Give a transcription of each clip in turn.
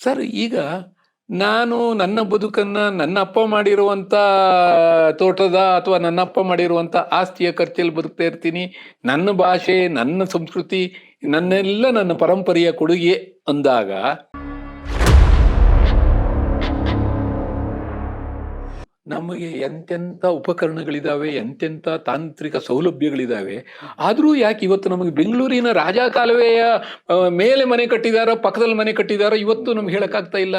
Sir ಈಗ ನಾನು ನನ್ನ ಬದುಕನ್ನ ನನ್ನ ಅಪ್ಪ ಮಾಡಿರುವಂತ ತೋಟದ ಅಥವಾ ನನ್ನ ಅಪ್ಪ ಮಾಡಿರುವಂತ ಆಸ್ತಿಯ ಖರ್ಚಲ್ಲಿ ಬದುಕ್ತಾ ಇರ್ತೀನಿ. ನನ್ನ ಭಾಷೆ, ನನ್ನ ಸಂಸ್ಕೃತಿ, ನನ್ನ ಪರಂಪರೆಯ ಕೊಡುಗೆ ಅಂದಾಗ ನಮಗೆ ಎಂತೆಂಥ ಉಪಕರಣಗಳಿದಾವೆ, ಎಂತೆಂಥ ತಾಂತ್ರಿಕ ಸೌಲಭ್ಯಗಳಿದಾವೆ. ಆದರೂ ಯಾಕೆ ಇವತ್ತು ನಮಗೆ ಬೆಂಗಳೂರಿನ ರಾಜ ಕಾಲುವೆಯ ಮೇಲೆ ಮನೆ ಕಟ್ಟಿದಾರೋ, ಪಕ್ಕದಲ್ಲಿ ಮನೆ ಕಟ್ಟಿದಾರೋ ಇವತ್ತು ನಮ್ಗೆ ಹೇಳಕ್ಕಾಗ್ತಾ ಇಲ್ಲ.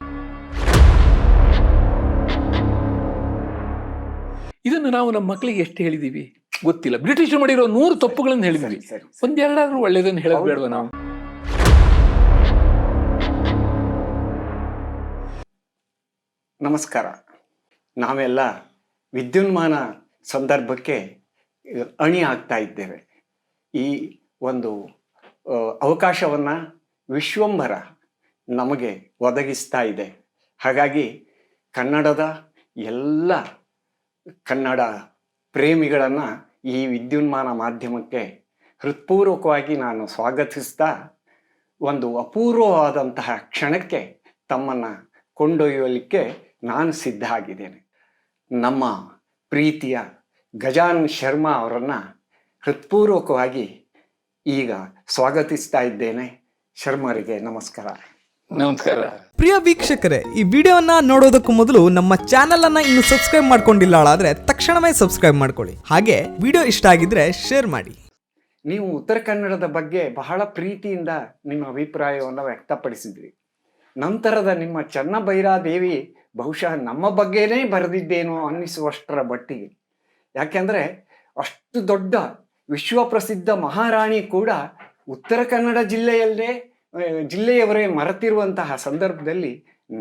ಇದನ್ನು ನಾವು ನಮ್ಮ ಮಕ್ಕಳಿಗೆ ಎಷ್ಟು ಹೇಳಿದೀವಿ ಗೊತ್ತಿಲ್ಲ. ಬ್ರಿಟಿಷರು ಮಾಡಿರೋ 100 ತಪ್ಪುಗಳನ್ನು ಹೇಳಿದ್ವಿ, ಒಂದೆರಡಾದ್ರೂ ಒಳ್ಳೇದನ್ನು ಹೇಳೋದು ಬೇಡವಾ ನಾವು? ನಮಸ್ಕಾರ. ನಾವೆಲ್ಲ ವಿದ್ಯುನ್ಮಾನ ಸಂದರ್ಭಕ್ಕೆ ಅಣಿ ಆಗ್ತಾ ಇದ್ದೇವೆ. ಈ ಒಂದು ಅವಕಾಶವನ್ನು ವಿಶ್ವಂಭರ ನಮಗೆ ಒದಗಿಸ್ತಾ ಇದೆ. ಹಾಗಾಗಿ ಕನ್ನಡದ ಎಲ್ಲ ಕನ್ನಡ ಪ್ರೇಮಿಗಳನ್ನು ಈ ವಿದ್ಯುನ್ಮಾನ ಮಾಧ್ಯಮಕ್ಕೆ ಹೃತ್ಪೂರ್ವಕವಾಗಿ ನಾನು ಸ್ವಾಗತಿಸ್ತಾ ಒಂದು ಅಪೂರ್ವವಾದಂತಹ ಕ್ಷಣಕ್ಕೆ ತಮ್ಮನ್ನು ಕೊಂಡೊಯ್ಯಲಿಕ್ಕೆ ನಾನು ಸಿದ್ಧ ಆಗಿದ್ದೇನೆ. ನಮ್ಮ ಪ್ರೀತಿಯ ಗಜಾನನ್ ಶರ್ಮಾ ಅವರನ್ನು ಹೃತ್ಪೂರ್ವಕವಾಗಿ ಈಗ ಸ್ವಾಗತಿಸ್ತಾ ಇದ್ದೇನೆ. ಶರ್ಮರಿಗೆ ನಮಸ್ಕಾರ. ನಮಸ್ಕಾರ. ಪ್ರಿಯ ವೀಕ್ಷಕರೇ, ಈ ವಿಡಿಯೋನ ನೋಡೋದಕ್ಕೂ ಮೊದಲು ನಮ್ಮ ಚಾನೆಲ್ ಅನ್ನ ಇನ್ನು ಸಬ್ಸ್ಕ್ರೈಬ್ ಮಾಡ್ಕೊಂಡಿಲ್ಲ ಆದ್ರೆ ತಕ್ಷಣವೇ ಸಬ್ಸ್ಕ್ರೈಬ್ ಮಾಡ್ಕೊಳ್ಳಿ. ಹಾಗೆ ವಿಡಿಯೋ ಇಷ್ಟ ಆಗಿದ್ರೆ ಶೇರ್ ಮಾಡಿ. ನೀವು ಉತ್ತರ ಕನ್ನಡದ ಬಗ್ಗೆ ಬಹಳ ಪ್ರೀತಿಯಿಂದ ನಿಮ್ಮ ಅಭಿಪ್ರಾಯವನ್ನು ವ್ಯಕ್ತಪಡಿಸಿದ್ರಿ. ನಂತರದ ನಿಮ್ಮ ಚನ್ನಭೈರಾದೇವಿ ಬಹುಶಃ ನಮ್ಮ ಬಗ್ಗೆನೇ ಬರೆದಿದ್ದೇನೋ ಅನ್ನಿಸುವಷ್ಟರ ಮಟ್ಟಿಗೆ. ಯಾಕೆಂದರೆ ಅಷ್ಟು ದೊಡ್ಡ ವಿಶ್ವಪ್ರಸಿದ್ಧ ಮಹಾರಾಣಿ ಕೂಡ ಉತ್ತರ ಕನ್ನಡ ಜಿಲ್ಲೆಯವರೇ ಮರೆತಿರುವಂತಹ ಸಂದರ್ಭದಲ್ಲಿ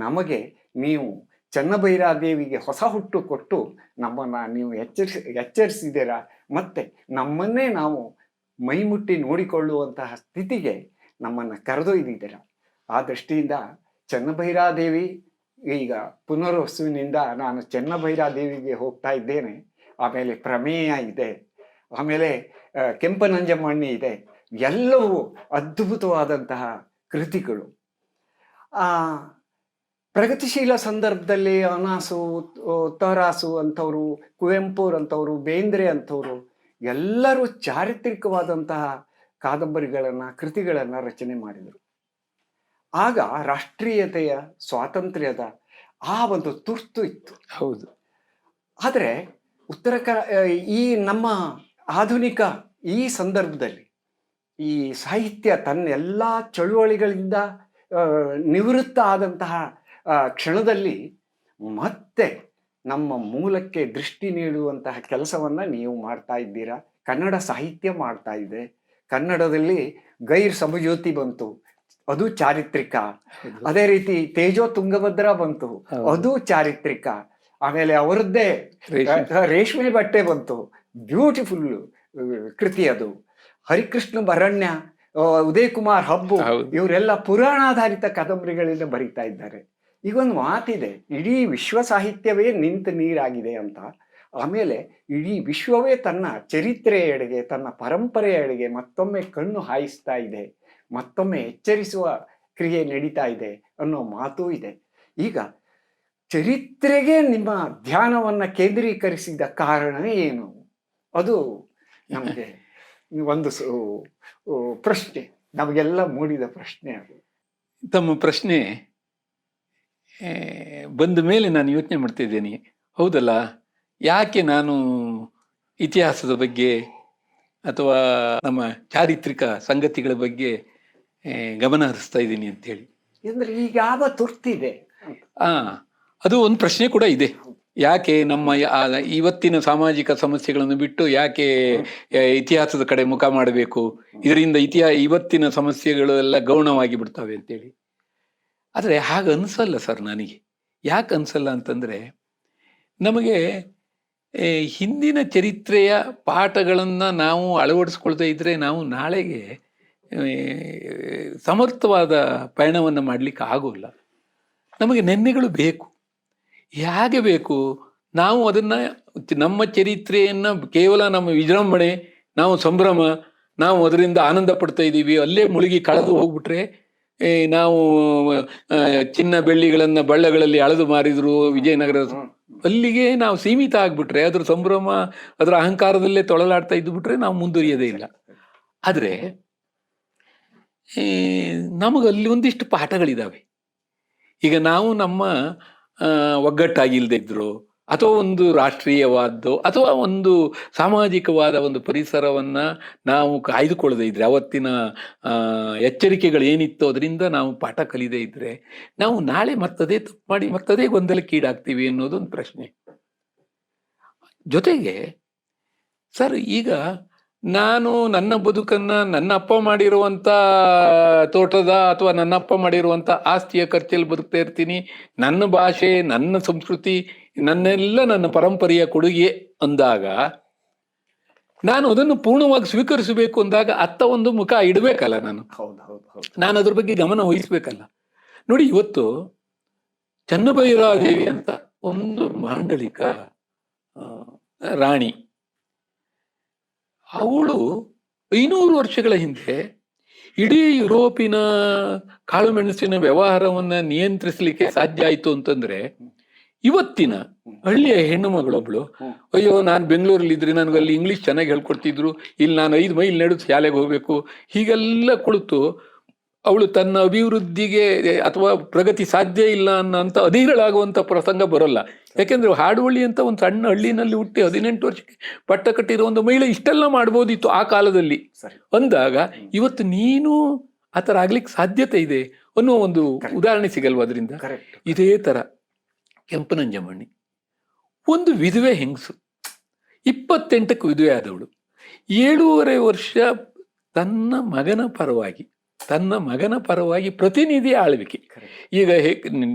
ನಮಗೆ ನೀವು ಚನ್ನಭೈರಾದೇವಿಗೆ ಹೊಸ ಹುಟ್ಟು ಕೊಟ್ಟು ನಮ್ಮನ್ನು ನೀವು ಎಚ್ಚರಿಸಿದ್ದೀರಾ. ಮತ್ತು ನಮ್ಮನ್ನೇ ನಾವು ಮೈಮುಟ್ಟಿ ನೋಡಿಕೊಳ್ಳುವಂತಹ ಸ್ಥಿತಿಗೆ ನಮ್ಮನ್ನು ಕರೆದೊಯ್ದಿದ್ದೀರಾ. ಆ ದೃಷ್ಟಿಯಿಂದ ಚನ್ನಭೈರಾದೇವಿ ಈಗ ಪುನರ್ವಸುವಿನಿಂದ ನಾನು ಚನ್ನಭೈರಾದೇವಿಗೆ ಹೋಗ್ತಾ ಇದ್ದೇನೆ. ಆಮೇಲೆ ಪ್ರಮೇಯ ಇದೆ, ಆಮೇಲೆ ಕೆಂಪನಂಜಮ್ಮಣ್ಣಿ ಇದೆ. ಎಲ್ಲವೂ ಅದ್ಭುತವಾದಂತಹ ಕೃತಿಗಳು. ಪ್ರಗತಿಶೀಲ ಸಂದರ್ಭದಲ್ಲಿ ಅನಾಸು, ತರಾಸು ಅಂಥವರು, ಕುವೆಂಪುರಂಥವರು, ಬೇಂದ್ರೆ ಅಂಥವರು ಎಲ್ಲರೂ ಚಾರಿತ್ರಿಕವಾದಂತಹ ಕಾದಂಬರಿಗಳನ್ನು, ಕೃತಿಗಳನ್ನು ರಚನೆ ಮಾಡಿದರು. ಆಗ ರಾಷ್ಟ್ರೀಯತೆಯ, ಸ್ವಾತಂತ್ರ್ಯದ ಆ ಒಂದು ತುರ್ತು ಇತ್ತು. ಹೌದು. ಆದರೆ ಈ ನಮ್ಮ ಆಧುನಿಕ ಈ ಸಂದರ್ಭದಲ್ಲಿ ಈ ಸಾಹಿತ್ಯ ತನ್ನ ಎಲ್ಲ ಚಳುವಳಿಗಳಿಂದ ನಿವೃತ್ತ ಆದಂತಹ ಕ್ಷಣದಲ್ಲಿ ಮತ್ತೆ ನಮ್ಮ ಮೂಲಕ್ಕೆ ದೃಷ್ಟಿ ನೀಡುವಂತಹ ಕೆಲಸವನ್ನು ನೀವು ಮಾಡ್ತಾ ಇದ್ದೀರಾ. ಕನ್ನಡ ಸಾಹಿತ್ಯ ಮಾಡ್ತಾ ಇದೆ. ಕನ್ನಡದಲ್ಲಿ ಗೈರ್ ಸಮಜ್ಯೋತಿ ಬಂತು, ಅದು ಚಾರಿತ್ರಿಕ. ಅದೇ ರೀತಿ ತೇಜೋ ತುಂಗಭದ್ರಾ ಬಂತು, ಅದು ಚಾರಿತ್ರಿಕ. ಆಮೇಲೆ ಅವರದ್ದೇ ರೇಷ್ಮೆ ಬಟ್ಟೆ ಬಂತು, ಬ್ಯೂಟಿಫುಲ್ ಕೃತಿ ಅದು. ಹರಿಕೃಷ್ಣ ಬರಣ್ಯ, ಉದಯ್ ಕುಮಾರ್ ಹಬ್ಬು, ಇವರೆಲ್ಲ ಪುರಾಣಾಧಾರಿತ ಕಾದಂಬರಿಗಳಿಂದ ಬರೀತಾ ಇದ್ದಾರೆ. ಈಗೊಂದು ಮಾತಿದೆ, ಇಡೀ ವಿಶ್ವ ಸಾಹಿತ್ಯವೇ ನಿಂತು ನೀರಾಗಿದೆ ಅಂತ. ಆಮೇಲೆ ಇಡೀ ವಿಶ್ವವೇ ತನ್ನ ಚರಿತ್ರೆಯ ಎಡೆಗೆ, ತನ್ನ ಪರಂಪರೆಯ ಎಡೆಗೆ ಮತ್ತೊಮ್ಮೆ ಕಣ್ಣು ಹಾಯಿಸ್ತಾ ಇದೆ, ಮತ್ತೊಮ್ಮೆ ಎಚ್ಚರಿಸುವ ಕ್ರಿಯೆ ನಡೀತಾ ಇದೆ ಅನ್ನೋ ಮಾತೂ ಇದೆ. ಈಗ ಚರಿತ್ರೆಗೆ ನಿಮ್ಮ ಧ್ಯಾನವನ್ನು ಕೇಂದ್ರೀಕರಿಸಿದ ಕಾರಣ ಏನು? ಅದು ನಮಗೆ ಒಂದು ಪ್ರಶ್ನೆ, ನಮಗೆಲ್ಲ ಮೂಡಿದ ಪ್ರಶ್ನೆ ಅದು. ತಮ್ಮ ಪ್ರಶ್ನೆ ಬಂದ ಮೇಲೆ ನಾನು ಯೋಚನೆ ಮಾಡ್ತಾ ಇದ್ದೇನೆ. ಹೌದಲ್ಲ, ಯಾಕೆ ನಾನು ಇತಿಹಾಸದ ಬಗ್ಗೆ ಅಥವಾ ನಮ್ಮ ಚಾರಿತ್ರಿಕ ಸಂಗತಿಗಳ ಬಗ್ಗೆ ಗಮನ ಹರಿಸ್ತಾ ಇದ್ದೀನಿ ಅಂತೇಳಿ. ಅಂದ್ರೆ ಈಗ ಯಾವ ತುರ್ತಿದೆ? ಅದು ಒಂದು ಪ್ರಶ್ನೆ ಕೂಡ ಇದೆ. ಯಾಕೆ ನಮ್ಮ ಇವತ್ತಿನ ಸಾಮಾಜಿಕ ಸಮಸ್ಯೆಗಳನ್ನು ಬಿಟ್ಟು ಯಾಕೆ ಇತಿಹಾಸದ ಕಡೆ ಮುಖ ಮಾಡಬೇಕು? ಇದರಿಂದ ಇವತ್ತಿನ ಸಮಸ್ಯೆಗಳು ಎಲ್ಲ ಗೌಣವಾಗಿ ಬಿಡ್ತವೆ ಅಂತೇಳಿ. ಆದರೆ ಹಾಗೆ ಅನ್ಸಲ್ಲ ಸರ್ ನನಗೆ. ಯಾಕೆ ಅನ್ಸಲ್ಲ ಅಂತಂದರೆ, ನಮಗೆ ಹಿಂದಿನ ಚರಿತ್ರೆಯ ಪಾಠಗಳನ್ನು ನಾವು ಅಳವಡಿಸ್ಕೊಳ್ತಾ ಇದ್ರೆ ನಾವು ನಾಳೆಗೆ ಸಮರ್ಥವಾದ ಪಯಣವನ್ನು ಮಾಡಲಿಕ್ಕೆ ಆಗೋಲ್ಲ. ನಮಗೆ ನೆನ್ನೆಗಳು ಬೇಕು. ಹೇಗೆ ಬೇಕು? ನಾವು ಅದನ್ನು, ನಮ್ಮ ಚರಿತ್ರೆಯನ್ನು ಕೇವಲ ನಮ್ಮ ವಿಜೃಂಭಣೆ, ನಾವು ಸಂಭ್ರಮ, ನಾವು ಅದರಿಂದ ಆನಂದ ಪಡ್ತಾ ಇದ್ದೀವಿ, ಅಲ್ಲೇ ಮುಳುಗಿ ಕಳೆದು ಹೋಗ್ಬಿಟ್ರೆ ನಾವು ಚಿನ್ನ ಬೆಳ್ಳಿಗಳನ್ನ ಬಳ್ಳಗಳಲ್ಲಿ ಅಳೆದು ಮಾರಿದ್ರು ವಿಜಯನಗರ, ಅಲ್ಲಿಗೆ ನಾವು ಸೀಮಿತ ಆಗ್ಬಿಟ್ರೆ, ಅದ್ರ ಸಂಭ್ರಮ, ಅದರ ಅಹಂಕಾರದಲ್ಲೇ ತೊಳಲಾಡ್ತಾ ಇದ್ದು ಬಿಟ್ರೆ ನಾವು ಮುಂದುವರಿಯೋದೇ ಇಲ್ಲ. ಆದ್ರೆ ನಮಗಲ್ಲಿ ಒಂದಿಷ್ಟು ಪಾಠಗಳಿದಾವೆ. ಈಗ ನಾವು ನಮ್ಮ ಒಗ್ಗಟ್ಟಾಗಿಲ್ದೇ ಇದ್ರು, ಅಥವಾ ಒಂದು ರಾಷ್ಟ್ರೀಯವಾದ್ದು ಅಥವಾ ಒಂದು ಸಾಮಾಜಿಕವಾದ ಒಂದು ಪರಿಸರವನ್ನ ನಾವು ಕಾಯ್ದುಕೊಳ್ಳದೆ ಇದ್ರೆ, ಅವತ್ತಿನ ಎಚ್ಚರಿಕೆಗಳು ಏನಿತ್ತು ಅದರಿಂದ ನಾವು ಪಾಠ ಕಲಿದೇ ಇದ್ರೆ, ನಾವು ನಾಳೆ ಮತ್ತದೇ ತಪ್ಪು ಮಾಡಿ ಮತ್ತದೇ ಗೊಂದಲಕ್ಕೀಡಾಗ್ತೀವಿ ಅನ್ನೋದೊಂದು ಪ್ರಶ್ನೆ. ಜೊತೆಗೆ ಸರ್, ಈಗ ನಾನು ನನ್ನ ಬದುಕನ್ನ ನನ್ನ ಅಪ್ಪ ಮಾಡಿರುವಂಥ ತೋಟದ ಅಥವಾ ನನ್ನ ಅಪ್ಪ ಮಾಡಿರುವಂಥ ಆಸ್ತಿಯ ಖರ್ಚಲ್ಲಿ ಬದುಕ್ತಾ ಇರ್ತೀನಿ. ನನ್ನ ಭಾಷೆ, ನನ್ನ ಸಂಸ್ಕೃತಿ, ನನ್ನ ಪರಂಪರೆಯ ಕೊಡುಗೆ ಅಂದಾಗ ನಾನು ಅದನ್ನು ಪೂರ್ಣವಾಗಿ ಸ್ವೀಕರಿಸಬೇಕು ಅಂದಾಗ ಅತ್ತ ಒಂದು ಮುಖ ಇಡಬೇಕಲ್ಲ. ನಾನು ಅದ್ರ ಬಗ್ಗೆ ಗಮನ ವಹಿಸ್ಬೇಕಲ್ಲ. ನೋಡಿ, ಇವತ್ತು ಚನ್ನಭೈರಾದೇವಿ ಅಂತ ಒಂದು ಮಾಂಡಲಿಕ ರಾಣಿ, ಅವಳು 500 ವರ್ಷಗಳ ಹಿಂದೆ ಇಡೀ ಯುರೋಪಿನ ಕಾಳುಮೆಣಸಿನ ವ್ಯವಹಾರವನ್ನ ನಿಯಂತ್ರಿಸಲಿಕ್ಕೆ ಸಾಧ್ಯ ಆಯ್ತು ಅಂತಂದ್ರೆ, ಇವತ್ತಿನ ಹಳ್ಳಿಯ ಹೆಣ್ಣು ಮಗಳೊಬ್ಳು, ಅಯ್ಯೋ ನಾನು ಬೆಂಗಳೂರಲ್ಲಿ ಇದ್ರೆ ನನಗಲ್ಲಿ ಇಂಗ್ಲಿಷ್ ಚೆನ್ನಾಗಿ ಹೇಳ್ಕೊಡ್ತಿದ್ರು, ಇಲ್ಲಿ ನಾನು 5 ಮೈಲ್ ನಡೆದು ಶಾಲೆಗೆ ಹೋಗ್ಬೇಕು, ಹೀಗೆಲ್ಲ ಕುಳಿತು ಅವಳು ತನ್ನ ಅಭಿವೃದ್ಧಿಗೆ ಅಥವಾ ಪ್ರಗತಿ ಸಾಧ್ಯ ಇಲ್ಲ ಅನ್ನೋಂಥ ಅಧೀರಳಾಗುವಂಥ ಪ್ರಸಂಗ ಬರೋಲ್ಲ. ಯಾಕೆಂದ್ರೆ ಹಾಡುವಳ್ಳಿ ಅಂತ ಒಂದು ಸಣ್ಣ ಹಳ್ಳಿನಲ್ಲಿ ಹುಟ್ಟಿ 18 ವರ್ಷಕ್ಕೆ ಪಟ್ಟ ಕಟ್ಟಿರೋ ಒಂದು ಮಹಿಳೆ ಇಷ್ಟೆಲ್ಲ ಮಾಡ್ಬೋದಿತ್ತು ಆ ಕಾಲದಲ್ಲಿ ಅಂದಾಗ, ಇವತ್ತು ನೀನು ಆ ಥರ ಆಗ್ಲಿಕ್ಕೆ ಸಾಧ್ಯತೆ ಇದೆ ಅನ್ನೋ ಒಂದು ಉದಾಹರಣೆ ಸಿಗಲ್ವ ಅದರಿಂದ? ಇದೇ ಥರ ಕೆಂಪನಂಜಮ್ಮಣ್ಣಿ ಒಂದು ವಿಧವೆ ಹೆಂಗಸು, 28ಕ್ಕೆ ವಿಧವೆ ಆದವಳು, 7.5 ವರ್ಷ ತನ್ನ ಮಗನ ಪರವಾಗಿ ಪ್ರತಿನಿಧಿ ಆಳ್ವಿಕೆ. ಈಗ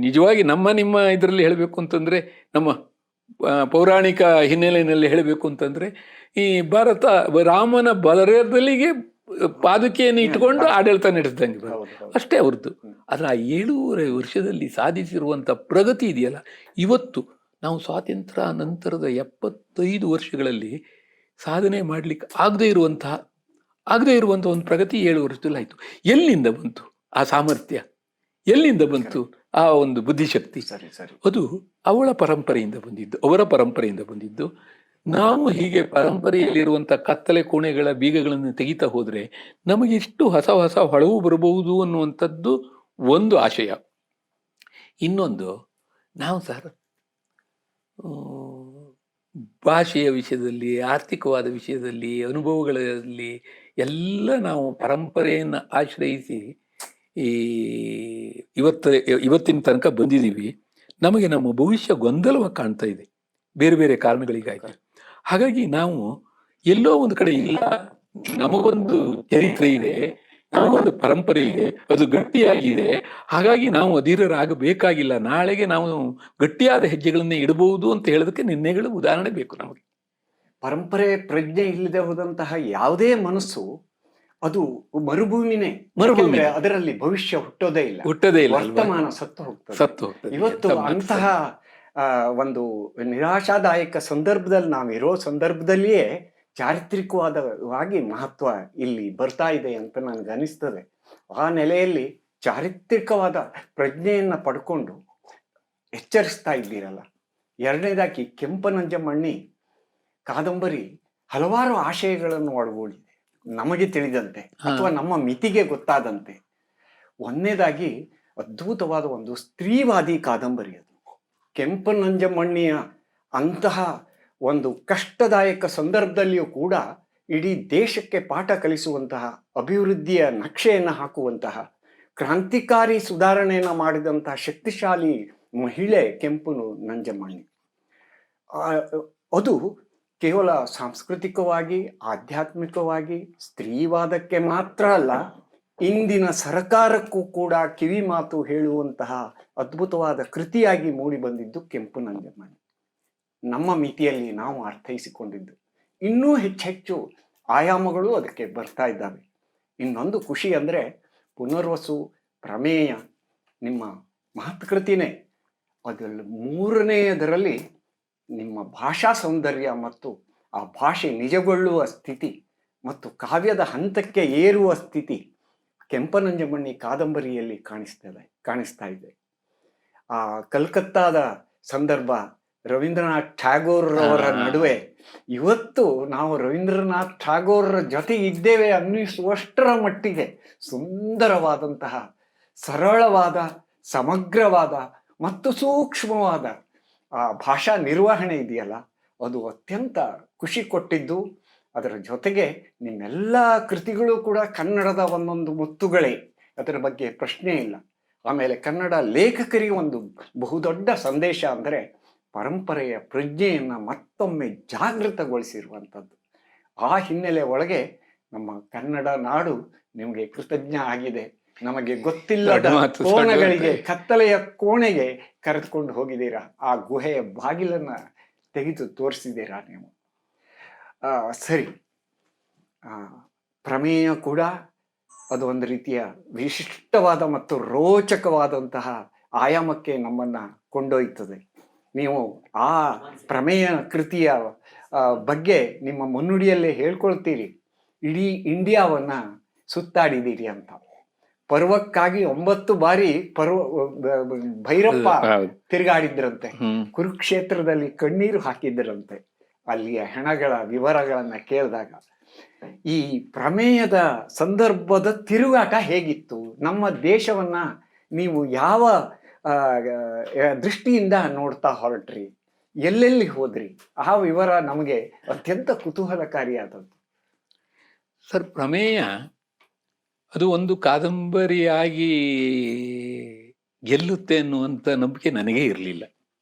ನಿಜವಾಗಿ ನಿಮ್ಮ ಇದರಲ್ಲಿ ಹೇಳಬೇಕು ಅಂತಂದ್ರೆ, ನಮ್ಮ ಪೌರಾಣಿಕ ಹಿನ್ನೆಲೆಯಲ್ಲಿ ಹೇಳಬೇಕು ಅಂತಂದ್ರೆ, ಈ ಭಾರತ ರಾಮನ ಬಲರದಲ್ಲಿಗೆ ಪಾದುಕೆಯನ್ನು ಇಟ್ಕೊಂಡು ಆಡಳಿತ ನಡೆಸ್ದಂಗೆ ಅಷ್ಟೇ ಅವ್ರದ್ದು. ಆದ್ರೆ ಆ 7.5 ವರ್ಷದಲ್ಲಿ ಸಾಧಿಸಿರುವಂಥ ಪ್ರಗತಿ ಇದೆಯಲ್ಲ, ಇವತ್ತು ನಾವು ಸ್ವಾತಂತ್ರ್ಯ ನಂತರದ 75 ವರ್ಷಗಳಲ್ಲಿ ಸಾಧನೆ ಮಾಡ್ಲಿಕ್ಕೆ ಆಗದೇ ಇರುವಂತಹ ಒಂದು ಪ್ರಗತಿ 7 ವರ್ಷದಲ್ಲಿ ಆಯ್ತು. ಎಲ್ಲಿಂದ ಬಂತು ಆ ಸಾಮರ್ಥ್ಯ? ಎಲ್ಲಿಂದ ಬಂತು ಆ ಒಂದು ಬುದ್ಧಿಶಕ್ತಿ? ಅದು ಅವರ ಪರಂಪರೆಯಿಂದ ಬಂದಿದ್ದು. ನಾವು ಹೀಗೆ ಪರಂಪರೆಯಲ್ಲಿರುವಂಥ ಕತ್ತಲೆ ಕೋಣೆಗಳ ಬೀಗಗಳನ್ನು ತೆಗಿತಾ ಹೋದ್ರೆ ನಮಗೆ ಎಷ್ಟು ಹೊಸ ಹೊಳವು ಬರಬಹುದು ಅನ್ನುವಂಥದ್ದು ಒಂದು ಆಶಯ. ಇನ್ನೊಂದು, ನಾವು ಸರ್ ಭಾಷೆಯ ವಿಷಯದಲ್ಲಿ, ಆರ್ಥಿಕವಾದ ವಿಷಯದಲ್ಲಿ, ಅನುಭವಗಳಲ್ಲಿ ಎಲ್ಲ ನಾವು ಪರಂಪರೆಯನ್ನು ಆಶ್ರಯಿಸಿ ಇವತ್ತಿನ ತನಕ ಬಂದಿದ್ದೀವಿ. ನಮಗೆ ನಮ್ಮ ಭವಿಷ್ಯ ಗೊಂದಲವಾಗಿ ಕಾಣ್ತಾ ಇದೆ ಬೇರೆ ಬೇರೆ ಕಾರಣಗಳಿಗಾಗಿ. ಹಾಗಾಗಿ ನಾವು ಎಲ್ಲೋ ಒಂದು ಕಡೆ ಇಲ್ಲ, ನಮಗೊಂದು ಚರಿತ್ರೆ ಇದೆ, ನಮಗೊಂದು ಪರಂಪರೆ ಇದೆ, ಅದು ಗಟ್ಟಿಯಾಗಿದೆ. ಹಾಗಾಗಿ ನಾವು ಅಧೀರರಾಗಬೇಕಾಗಿಲ್ಲ, ನಾಳೆಗೆ ನಾವು ಗಟ್ಟಿಯಾದ ಹೆಜ್ಜೆಗಳನ್ನೇ ಇಡಬಹುದು ಅಂತ ಹೇಳೋದಕ್ಕೆ ನಿನ್ನೆಗಳು ಉದಾಹರಣೆ ಬೇಕು ನಮಗೆ. ಪರಂಪರೆ ಪ್ರಜ್ಞೆ ಇಲ್ಲದೆ ಹೋದಂತಹ ಯಾವುದೇ ಮನಸ್ಸು ಅದು ಮರುಭೂಮಿನೇ. ಅದರಲ್ಲಿ ಭವಿಷ್ಯ ಹುಟ್ಟೋದೇ ಇಲ್ಲ, ವರ್ತಮಾನ ಸತ್ತು ಹೋಗ್ತದೆ. ಇವತ್ತು ಅಂತಹ ಒಂದು ನಿರಾಶಾದಾಯಕ ಸಂದರ್ಭದಲ್ಲಿ ನಾವಿರೋ ಸಂದರ್ಭದಲ್ಲಿಯೇ ಚಾರಿತ್ರಿಕವಾಗಿ ಮಹತ್ವ ಇಲ್ಲಿ ಬರ್ತಾ ಇದೆ ಅಂತ ನನಗೆ ಅನಿಸ್ತದೆ. ಆ ನೆಲೆಯಲ್ಲಿ ಚಾರಿತ್ರಿಕವಾದ ಪ್ರಜ್ಞೆಯನ್ನ ಪಡ್ಕೊಂಡು ಎಚ್ಚರಿಸ್ತಾ ಇದ್ದೀರಲ್ಲ. ಎರಡನೇದಾಗಿ ಕೆಂಪನಂಜಮ್ಮಣ್ಣಿ ಕಾದಂಬರಿ ಹಲವಾರು ಆಶಯಗಳನ್ನು ಒಳಗೊಂಡಿದೆ ನಮಗೆ ತಿಳಿದಂತೆ ಅಥವಾ ನಮ್ಮ ಮಿತಿಗೆ ಗೊತ್ತಾದಂತೆ. ಒಂದನೇದಾಗಿ ಅದ್ಭುತವಾದ ಒಂದು ಸ್ತ್ರೀವಾದಿ ಕಾದಂಬರಿ ಅದು. ಕೆಂಪನಂಜಮ್ಮಣ್ಣಿಯ ಅಂತಹ ಒಂದು ಕಷ್ಟದಾಯಕ ಸಂದರ್ಭದಲ್ಲಿಯೂ ಕೂಡ ಇಡೀ ದೇಶಕ್ಕೆ ಪಾಠ ಕಲಿಸುವಂತಹ, ಅಭಿವೃದ್ಧಿಯ ನಕ್ಷೆಯನ್ನು ಹಾಕುವಂತಹ, ಕ್ರಾಂತಿಕಾರಿ ಸುಧಾರಣೆಯನ್ನು ಮಾಡಿದಂತಹ ಶಕ್ತಿಶಾಲಿ ಮಹಿಳೆ ಕೆಂಪನಂಜಮ್ಮಣ್ಣಿ. ಅದು ಕೇವಲ ಸಾಂಸ್ಕೃತಿಕವಾಗಿ, ಆಧ್ಯಾತ್ಮಿಕವಾಗಿ ಸ್ತ್ರೀವಾದಕ್ಕೆ ಮಾತ್ರ ಅಲ್ಲ, ಇಂದಿನ ಸರ್ಕಾರಕ್ಕೂ ಕೂಡ ಕಿವಿ ಮಾತು ಹೇಳುವಂತಹ ಅದ್ಭುತವಾದ ಕೃತಿಯಾಗಿ ಮೂಡಿ ಬಂದಿದ್ದು ಕೆಂಪನಂಜಮ್ಮಣ್ಣಿ. ನಮ್ಮ ಮಿತಿಯಲ್ಲಿ ನಾವು ಅರ್ಥೈಸಿಕೊಂಡಿದ್ದು. ಇನ್ನೂ ಹೆಚ್ಚೆಚ್ಚು ಆಯಾಮಗಳು ಅದಕ್ಕೆ ಬರ್ತಾ ಇದ್ದಾವೆ. ಇನ್ನೊಂದು ಖುಷಿ ಅಂದರೆ ಪುನರ್ವಸು ಪ್ರಮೇಯ ನಿಮ್ಮ ಮಹತ್ಕೃತಿನೇ. ಅದರಲ್ಲಿ 3ನೇದರಲ್ಲಿ ನಿಮ್ಮ ಭಾಷಾ ಸೌಂದರ್ಯ ಮತ್ತು ಆ ಭಾಷೆ ನಿಜಗೊಳ್ಳುವ ಸ್ಥಿತಿ ಮತ್ತು ಕಾವ್ಯದ ಹಂತಕ್ಕೆ ಏರುವ ಸ್ಥಿತಿ ಕೆಂಪನಂಜಮಣ್ಣಿ ಕಾದಂಬರಿಯಲ್ಲಿ ಕಾಣಿಸ್ತಾ ಇದೆ. ಆ ಕಲ್ಕತ್ತಾದ ಸಂದರ್ಭ, ರವೀಂದ್ರನಾಥ್ ಟ್ಯಾಗೋರ್ ಅವರ ನಡುವೆ ಇವತ್ತು ನಾವು ರವೀಂದ್ರನಾಥ್ ಟ್ಯಾಗೋರ್ ಜೊತೆ ಇದ್ದೇವೆ ಅನ್ನಿಸುವಷ್ಟರ ಮಟ್ಟಿಗೆ ಸುಂದರವಾದಂತಹ, ಸರಳವಾದ, ಸಮಗ್ರವಾದ ಮತ್ತು ಸೂಕ್ಷ್ಮವಾದ ಆ ಭಾಷಾ ನಿರ್ವಹಣೆ ಇದೆಯಲ್ಲ, ಅದು ಅತ್ಯಂತ ಖುಷಿ ಕೊಟ್ಟಿದ್ದು. ಅದರ ಜೊತೆಗೆ ನಿಮ್ಮೆಲ್ಲ ಕೃತಿಗಳು ಕೂಡ ಕನ್ನಡದ ಒಂದೊಂದು ಮುತ್ತುಗಳೇ, ಅದರ ಬಗ್ಗೆ ಪ್ರಶ್ನೆ ಇಲ್ಲ. ಆಮೇಲೆ ಕನ್ನಡ ಲೇಖಕರಿಗೆ ಒಂದು ಬಹುದೊಡ್ಡ ಸಂದೇಶ ಅಂದರೆ ಪರಂಪರೆಯ ಪ್ರಜ್ಞೆಯನ್ನು ಮತ್ತೊಮ್ಮೆ ಜಾಗೃತಗೊಳಿಸಿರುವಂಥದ್ದು. ಆ ಹಿನ್ನೆಲೆ ಒಳಗೆ ನಮ್ಮ ಕನ್ನಡ ನಾಡು ನಿಮಗೆ ಕೃತಜ್ಞ ಆಗಿದೆ. ನಮಗೆ ಗೊತ್ತಿಲ್ಲದ ಕೋಣಗಳಿಗೆ, ಕತ್ತಲೆಯ ಕೋಣೆಗೆ ಕರೆದುಕೊಂಡು ಹೋಗಿದ್ದೀರಾ, ಆ ಗುಹೆಯ ಬಾಗಿಲನ್ನ ತೆಗೆದು ತೋರಿಸಿದ್ದೀರಾ ನೀವು. ಸರಿ, ಪ್ರಮೇಯ ಕೂಡ ಅದು ಒಂದು ರೀತಿಯ ವಿಶಿಷ್ಟವಾದ ಮತ್ತು ರೋಚಕವಾದಂತಹ ಆಯಾಮಕ್ಕೆ ನಮ್ಮನ್ನ ಕೊಂಡೊಯ್ತದೆ. ನೀವು ಆ ಪ್ರಮೇಯ ಕೃತಿಯ ಬಗ್ಗೆ ನಿಮ್ಮ ಮುನ್ನುಡಿಯಲ್ಲೇ ಹೇಳ್ಕೊಳ್ತೀರಿ, ಇಡೀ ಇಂಡಿಯಾವನ್ನ ಸುತ್ತಾಡಿದ್ದೀರಿ ಅಂತ. ಪರ್ವಕ್ಕಾಗಿ 9 ಬಾರಿ ಭೈರಪ್ಪ ತಿರುಗಾಡಿದ್ರಂತೆ, ಕುರುಕ್ಷೇತ್ರದಲ್ಲಿ ಕಣ್ಣೀರು ಹಾಕಿದ್ರಂತೆ ಅಲ್ಲಿಯ ಹೆಣಗಳ ವಿವರಗಳನ್ನ ಕೇಳಿದಾಗ. ಈ ಪ್ರಮೇಯದ ಸಂದರ್ಭದ ತಿರುಗಾಟ ಹೇಗಿತ್ತು, ನಮ್ಮ ದೇಶವನ್ನ ನೀವು ಯಾವ ದೃಷ್ಟಿಯಿಂದ ನೋಡ್ತಾ ಹೊರಟ್ರಿ, ಎಲ್ಲೆಲ್ಲಿ ಹೋದ್ರಿ, ಆ ವಿವರ ನಮಗೆ ಅತ್ಯಂತ ಕುತೂಹಲಕಾರಿಯಾದದ್ದು. ಸರ್, ಪ್ರಮೇಯ ಅದು ಒಂದು ಕಾದಂಬರಿಯಾಗಿ ಗೆಲ್ಲುತ್ತೆ ಅನ್ನುವಂಥ ನಂಬಿಕೆ ನನಗೇ ಇರಲಿಲ್ಲ.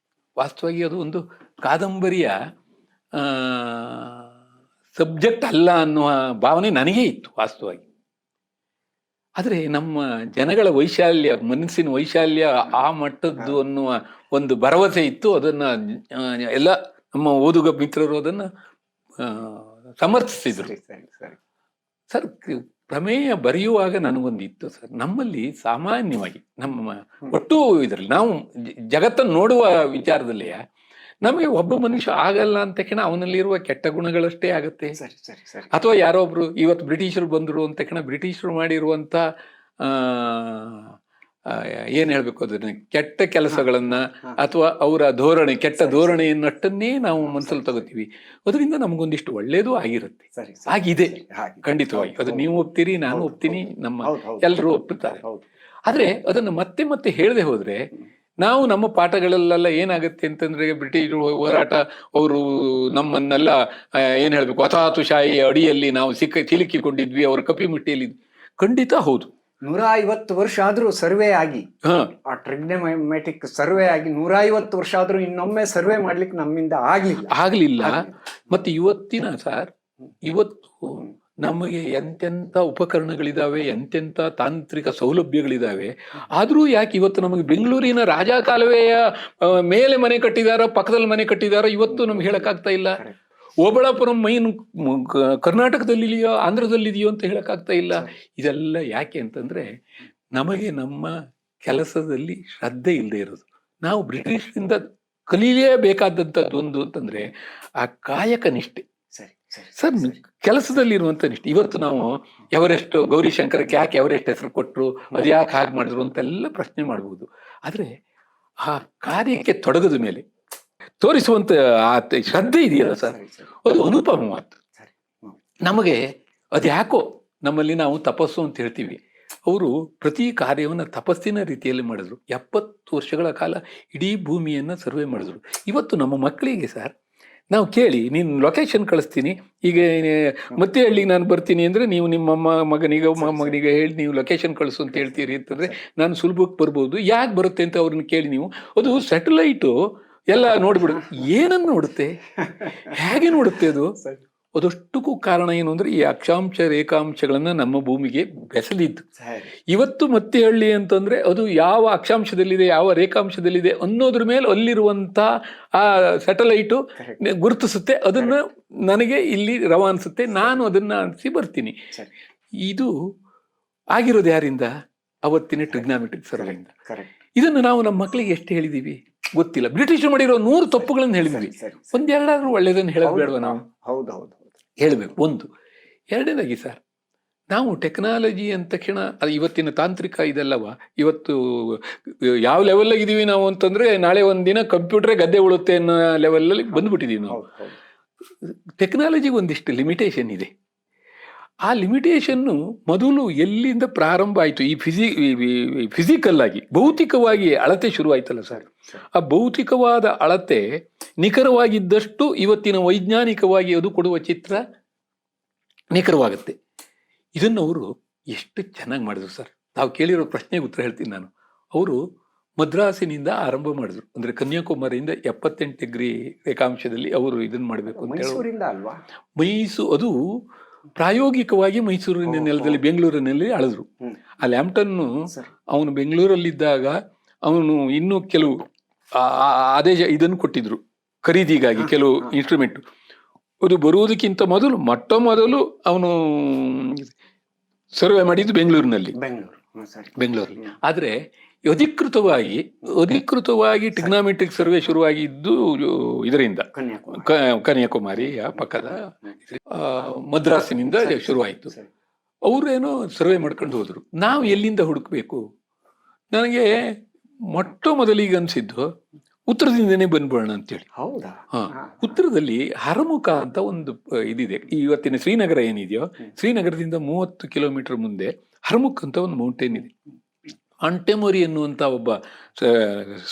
ವಾಸ್ತವವಾಗಿ ಅದು ಒಂದು ಕಾದಂಬರಿಯ ಸಬ್ಜೆಕ್ಟ್ ಅಲ್ಲ ಅನ್ನುವ ಭಾವನೆ ನನಗೇ ಇತ್ತು ವಾಸ್ತವವಾಗಿ. ಆದರೆ ನಮ್ಮ ಜನಗಳ ವೈಶಾಲ್ಯ, ಮನಸ್ಸಿನ ವೈಶಾಲ್ಯ ಆ ಮಟ್ಟದ್ದು ಅನ್ನುವ ಒಂದು ಭರವಸೆ ಇತ್ತು. ಅದನ್ನು ಎಲ್ಲ ನಮ್ಮ ಓದುಗ ಮಿತ್ರರು ಅದನ್ನು ಸಮರ್ಥಿಸಿದ್ರು. ಸರ್, ಪ್ರಮೇಯ ಬರೆಯುವಾಗ ನನಗೊಂದಿತ್ತು ಸರ್, ನಮ್ಮಲ್ಲಿ ಸಾಮಾನ್ಯವಾಗಿ ನಮ್ಮ ಒಟ್ಟು ಇದರಲ್ಲಿ ನಾವು ಜಗತ್ತನ್ನು ನೋಡುವ ವಿಚಾರದಲ್ಲಿ ನಮಗೆ ಒಬ್ಬ ಮನುಷ್ಯ ಆಗಲ್ಲ ಅಂತ ತಕ್ಷಣ ಅವನಲ್ಲಿರುವ ಕೆಟ್ಟ ಗುಣಗಳಷ್ಟೇ ಆಗುತ್ತೆ. ಅಥವಾ ಯಾರೋ ಒಬ್ರು ಇವತ್ತು ಬ್ರಿಟಿಷರು ಬಂದರು ಅಂತ ತಕ್ಷಣ ಬ್ರಿಟಿಷರು ಮಾಡಿರುವಂತ ಏನ್ ಹೇಳ್ಬೇಕು, ಅದನ್ನ ಕೆಟ್ಟ ಕೆಲಸಗಳನ್ನ ಅಥವಾ ಅವರ ಧೋರಣೆ, ಕೆಟ್ಟ ಧೋರಣೆಯನ್ನಷ್ಟನ್ನೇ ನಾವು ಮನಸ್ಸಲ್ಲಿ ತಗೋತೀವಿ. ಅದರಿಂದ ನಮಗೊಂದಿಷ್ಟು ಒಳ್ಳೇದು ಆಗಿರುತ್ತೆ, ಆಗಿದೆ ಖಂಡಿತವಾಗಿ. ಅದು ನೀವು ಒಪ್ತೀರಿ, ನಾನು ಒಪ್ತೀನಿ, ನಮ್ಮ ಎಲ್ಲರೂ ಒಪ್ಪುತ್ತಾರೆ. ಆದ್ರೆ ಅದನ್ನ ಮತ್ತೆ ಮತ್ತೆ ಹೇಳದೆ ಹೋದ್ರೆ ನಾವು ನಮ್ಮ ಪಾಠಗಳಲ್ಲೆಲ್ಲ ಏನಾಗುತ್ತೆ ಅಂತಂದ್ರೆ, ಬ್ರಿಟಿಷರು ಹೋರಾಟ, ಅವರು ನಮ್ಮನ್ನೆಲ್ಲ ಏನ್ ಹೇಳ್ಬೇಕು, ವಸಾಹತುಶಾಹಿ ಅಡಿಯಲ್ಲಿ ನಾವು ಸಿಲುಕಿಕೊಂಡಿದ್ವಿ, ಅವರ ಕಪಿಮುಟ್ಟಿಯಲ್ಲಿ. ಖಂಡಿತ ಹೌದು. 150 ವರ್ಷ ಆದ್ರೂ ಸರ್ವೆ ಆಗಿ, ಆ ಟ್ರಿಗ್ನೋಮೆಟ್ರಿಕ್ ಸರ್ವೆ ಆಗಿ 150 ವರ್ಷ ಆದ್ರೂ ಇನ್ನೊಮ್ಮೆ ಸರ್ವೆ ಮಾಡ್ಲಿಕ್ಕೆ ನಮ್ಮಿಂದ ಆಗ್ಲಿಲ್ಲ. ಮತ್ತೆ ಇವತ್ತು ನಮಗೆ ಎಂತೆಂಥ ಉಪಕರಣಗಳಿದಾವೆ, ಎಂತೆಂಥ ತಾಂತ್ರಿಕ ಸೌಲಭ್ಯಗಳಿದಾವೆ. ಆದ್ರೂ ಯಾಕೆ ಇವತ್ತು ನಮಗೆ ಬೆಂಗಳೂರಿನ ರಾಜ ಕಾಲುವೆಯ ಮೇಲೆ ಮನೆ ಕಟ್ಟಿದಾರ, ಪಕ್ಕದಲ್ಲಿ ಮನೆ ಕಟ್ಟಿದಾರ, ಇವತ್ತು ನಮ್ಗೆ ಹೇಳಕ್ಕಾಗ್ತಾ ಇಲ್ಲ. ಓಬಳಾಪುರಂ ಮೈನ್ ಕರ್ನಾಟಕದಲ್ಲಿದೆಯೋ ಆಂಧ್ರದಲ್ಲಿದೆಯೋ ಅಂತ ಹೇಳಕ್ಕಾಗ್ತಾ ಇಲ್ಲ. ಇದೆಲ್ಲ ಯಾಕೆ ಅಂತಂದ್ರೆ ನಮಗೆ ನಮ್ಮ ಕೆಲಸದಲ್ಲಿ ಶ್ರದ್ಧೆ ಇಲ್ಲದೆ ಇರೋದು. ನಾವು ಬ್ರಿಟಿಷರಿಂದ ಕಲೀಲೇಬೇಕಾದಂಥದ್ದು ಒಂದು ಅಂತಂದ್ರೆ ಆ ಕಾಯಕ ನಿಷ್ಠೆ. ಸರ್, ಕೆಲಸದಲ್ಲಿರುವಂತ ನಿಷ್ಠೆ. ಇವತ್ತು ನಾವು ಎವರೆಸ್ಟ್, ಗೌರಿಶಂಕರಕ್ಕೆ ಯಾಕೆ ಎವರೆಸ್ಟ್ ಹೆಸರು ಕೊಟ್ಟರು, ಅದು ಯಾಕೆ ಹಾಗೆ ಮಾಡಿದ್ರು ಅಂತೆಲ್ಲ ಪ್ರಶ್ನೆ ಮಾಡಬಹುದು. ಆದ್ರೆ ಆ ಕಾರ್ಯಕ್ಕೆ ತೊಡಗದ ಮೇಲೆ ತೋರಿಸುವಂತ ಶ್ರದ್ಧೆ ಇದೆಯಲ್ಲ ಸರ್, ಅದು ಅನುಪಮ ಮಾತು. ನಮಗೆ ಅದ್ಯಾಕೋ ನಮ್ಮಲ್ಲಿ ನಾವು ತಪಸ್ಸು ಅಂತ ಹೇಳ್ತೀವಿ, ಅವರು ಪ್ರತಿ ಕಾರ್ಯವನ್ನು ತಪಸ್ಸಿನ ರೀತಿಯಲ್ಲಿ ಮಾಡಿದ್ರು. 70 ವರ್ಷಗಳ ಕಾಲ ಇಡೀ ಭೂಮಿಯನ್ನ ಸರ್ವೆ ಮಾಡಿದ್ರು. ಇವತ್ತು ನಮ್ಮ ಮಕ್ಕಳಿಗೆ ಸರ್ ನಾವು ಕೇಳಿ, ನೀನು ಲೊಕೇಶನ್ ಕಳಿಸ್ತೀನಿ, ಈಗ ಮತ್ತೆ ಹಳ್ಳಿಗೆ ನಾನು ಬರ್ತೀನಿ ಅಂದರೆ ನೀವು ನಿಮ್ಮ ಮಗನಿಗೆ ಹೇಳಿ ನೀವು ಲೊಕೇಶನ್ ಕಳಿಸು ಅಂತ ಹೇಳ್ತೀರಿ ಅಂತಂದರೆ ನಾನು ಸುಲಭಕ್ಕೆ ಬರ್ಬೋದು. ಯಾಕೆ ಬರುತ್ತೆ ಅಂತ ಅವ್ರನ್ನ ಕೇಳಿ ನೀವು, ಅದು ಸ್ಯಾಟಲೈಟು ಎಲ್ಲ ನೋಡ್ಬಿಡು, ಏನನ್ನು ನೋಡುತ್ತೆ, ಹೇಗೆ ನೋಡುತ್ತೆ ಅದು. ಅದಷ್ಟಕ್ಕೂ ಕಾರಣ ಏನು ಅಂದರೆ ಈ ಅಕ್ಷಾಂಶ ರೇಖಾಂಶಗಳನ್ನ ನಮ್ಮ ಭೂಮಿಗೆ ಬೆಸಲಿದ್ದು. ಇವತ್ತು ಮತ್ತೆ ಹಳ್ಳಿ ಅಂತಂದ್ರೆ ಅದು ಯಾವ ಅಕ್ಷಾಂಶದಲ್ಲಿದೆ, ಯಾವ ರೇಖಾಂಶದಲ್ಲಿದೆ ಅನ್ನೋದ್ರ ಮೇಲೆ ಅಲ್ಲಿರುವಂತ ಆ ಸ್ಯಾಟಲೈಟು ಗುರುತಿಸುತ್ತೆ, ಅದನ್ನ ನನಗೆ ಇಲ್ಲಿ ರವಾನಿಸುತ್ತೆ, ನಾನು ಅದನ್ನ ಅನಿಸಿ ಬರ್ತೀನಿ. ಇದು ಆಗಿರೋದು ಯಾರಿಂದ? ಅವತ್ತಿನ ಟ್ರಿಗ್ನಾಮೆಟ್ರಿಕ್ ಸರ್ವೆಯಿಂದ. ಇದನ್ನು ನಾವು ನಮ್ಮ ಮಕ್ಕಳಿಗೆ ಎಷ್ಟು ಹೇಳಿದೀವಿ ಗೊತ್ತಿಲ್ಲ. ಬ್ರಿಟಿಷರು ಮಾಡಿರೋ 100 ತಪ್ಪುಗಳನ್ನು ಹೇಳಿದ್ವಿ, ಒಂದೆರಡಾದ್ರೂ ಒಳ್ಳೇದನ್ನು ಹೇಳೋದು ಬೇಡವಾ ನಾವು? ಹೌದೌದು, ಹೇಳಬೇಕು. ಒಂದು. ಎರಡನೇದಾಗಿ ಸರ್, ನಾವು ಟೆಕ್ನಾಲಜಿ ಅಂದ ತಕ್ಷಣ ಅದು ಇವತ್ತಿನ ತಾಂತ್ರಿಕ ಇದೆಲ್ಲವ, ಇವತ್ತು ಯಾವ ಲೆವೆಲ್ಲಾಗ ಇದೀವಿ ನಾವು ಅಂತಂದ್ರೆ ನಾಳೆ ಒಂದಿನ ಕಂಪ್ಯೂಟರೇ ಗದ್ದೆ ಉಳುತ್ತೆ ಅನ್ನೋ ಲೆವೆಲಲ್ಲಿ ಬಂದ್ಬಿಟ್ಟಿದೀವಿ ನಾವು. ಟೆಕ್ನಾಲಜಿಗೆ ಒಂದಿಷ್ಟು ಲಿಮಿಟೇಷನ್ ಇದೆ. ಆ ಲಿಮಿಟೇಷನ್ನು ಮೊದಲು ಎಲ್ಲಿಂದ ಪ್ರಾರಂಭ ಆಯಿತು? ಈ ಫಿಸಿಕಲ್ ಆಗಿ ಭೌತಿಕವಾಗಿ ಅಳತೆ ಶುರುವಾಯ್ತಲ್ಲ ಸರ್, ಆ ಭೌತಿಕವಾದ ಅಳತೆ ನಿಖರವಾಗಿದ್ದಷ್ಟು ಇವತ್ತಿನ ವೈಜ್ಞಾನಿಕವಾಗಿ ಅದು ಕೊಡುವ ಚಿತ್ರ ನಿಖರವಾಗುತ್ತೆ. ಇದನ್ನು ಅವರು ಎಷ್ಟು ಚೆನ್ನಾಗಿ ಮಾಡಿದ್ರು ಸರ್. ತಾವು ಕೇಳಿರೋ ಪ್ರಶ್ನೆಗೆ ಉತ್ತರ ಹೇಳ್ತೀನಿ ನಾನು. ಅವರು ಮದ್ರಾಸಿನಿಂದ ಆರಂಭ ಮಾಡಿದ್ರು, ಅಂದ್ರೆ ಕನ್ಯಾಕುಮಾರಿಯಿಂದ 78 ಡಿಗ್ರಿ ರೇಖಾಂಶದಲ್ಲಿ ಅವರು ಇದನ್ನ ಮಾಡಬೇಕು ಅಂತ ಹೇಳಿ ಅದು ಪ್ರಾಯೋಗಿಕವಾಗಿ ಮೈಸೂರಿನ ನೆಲದಲ್ಲಿ ಬೆಂಗಳೂರಿನಲ್ಲಿ ಅಳೆದ್ರು. ಆ ಲ್ಯಾಂಪ್ಟನ್ನು ಅವನು ಬೆಂಗಳೂರಲ್ಲಿದ್ದಾಗ ಅವನು ಇನ್ನೂ ಕೆಲವು ಆದೇಶ ಇದನ್ನು ಕೊಟ್ಟಿದ್ರು ಖರೀದಿಗಾಗಿ, ಕೆಲವು ಇನ್ಸ್ಟ್ರೂಮೆಂಟ್. ಅದು ಬರುವುದಕ್ಕಿಂತ ಮೊದಲು ಅವನು ಸರ್ವೆ ಮಾಡಿದ್ದು ಬೆಂಗಳೂರಿನಲ್ಲಿ. ಆದ್ರೆ ಅಧಿಕೃತವಾಗಿ ಟ್ರಿಗ್ನಾಮೆಟ್ರಿಕ್ ಸರ್ವೆ ಶುರುವಾಗಿದ್ದು ಇದರಿಂದ ಕನ್ಯಾಕುಮಾರಿಯ ಪಕ್ಕದ ಮದ್ರಾಸಿನಿಂದ ಶುರುವಾಯಿತು. ಅವರೇನೋ ಸರ್ವೆ ಮಾಡ್ಕೊಂಡು ಹೋದ್ರು. ನಾವು ಎಲ್ಲಿಂದ ಹುಡುಕ್ಬೇಕು? ನನಗೆ ಮೊದಲಿಗೆ ಅನ್ಸಿದ್ದು ಉತ್ತರದಿಂದನೇ ಬಂದ್ಬಿಡೋಣ ಅಂತೇಳಿ. ಉತ್ತರದಲ್ಲಿ ಹರಮುಖ ಅಂತ ಒಂದು ಇದಿದೆ. ಇವತ್ತಿನ ಶ್ರೀನಗರ ಏನಿದೆಯೋ, ಶ್ರೀನಗರದಿಂದ 30 ಕಿಲೋಮೀಟರ್ ಮುಂದೆ ಹರಮುಖ್ ಅಂತ ಒಂದು ಮೌಂಟೇನ್ ಇದೆ. ಅಂಟೆಮೊರಿ ಎನ್ನುವಂತ ಒಬ್ಬ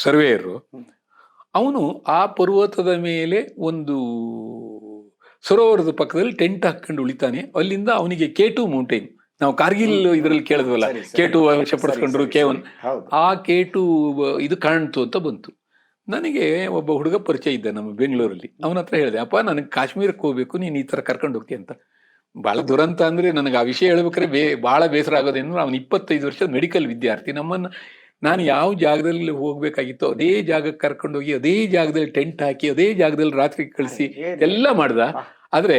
ಸರ್ವೇಯರು, ಅವನು ಆ ಪರ್ವತದ ಮೇಲೆ ಒಂದು ಸರೋವರದ ಪಕ್ಕದಲ್ಲಿ ಟೆಂಟ್ ಹಾಕೊಂಡು ಉಳಿತಾನೆ. ಅಲ್ಲಿಂದ ಅವನಿಗೆ K2 ಮೌಂಟೇನ್, ನಾವು ಕಾರ್ಗಿಲ್ ಇದರಲ್ಲಿ ಕೇಳಿದ್ವಲ್ಲ, K2 ವಶಪಡಿಸ್ಕೊಂಡ್ರು, K1, ಆ K2 ಇದು ಕಾಣ್ತು ಅಂತ ಬಂತು. ನನಗೆ ಒಬ್ಬ ಹುಡುಗ ಪರಿಚಯ ಇದ್ದ ನಮ್ಮ ಬೆಂಗಳೂರಲ್ಲಿ. ಅವನ ಹತ್ರ ಹೇಳಿದೆ, ಅಪ್ಪ ನನಗೆ ಕಾಶ್ಮೀರಕ್ಕೆ ಹೋಗ್ಬೇಕು, ನೀನು ಈ ತರ ಕರ್ಕೊಂಡು ಹೋಗ್ತೀಯ ಅಂತ. ಬಹಳ ದುರಂತ ಅಂದ್ರೆ ನನಗೆ ಆ ವಿಷಯ ಹೇಳ್ಬೇಕಾದ್ರೆ ಬಹಳ ಬೇಸರ ಆಗೋದೇನು, ಅವನು 25 ವರ್ಷದ ಮೆಡಿಕಲ್ ವಿದ್ಯಾರ್ಥಿ. ನಾನು ಯಾವ ಜಾಗದಲ್ಲಿ ಹೋಗ್ಬೇಕಾಗಿತ್ತೋ ಅದೇ ಜಾಗಕ್ಕೆ ಕರ್ಕೊಂಡೋಗಿ ಅದೇ ಜಾಗದಲ್ಲಿ ಟೆಂಟ್ ಹಾಕಿ ಅದೇ ಜಾಗದಲ್ಲಿ ರಾತ್ರಿ ಕಳಿಸಿ ಎಲ್ಲ ಮಾಡ್ದ. ಆದ್ರೆ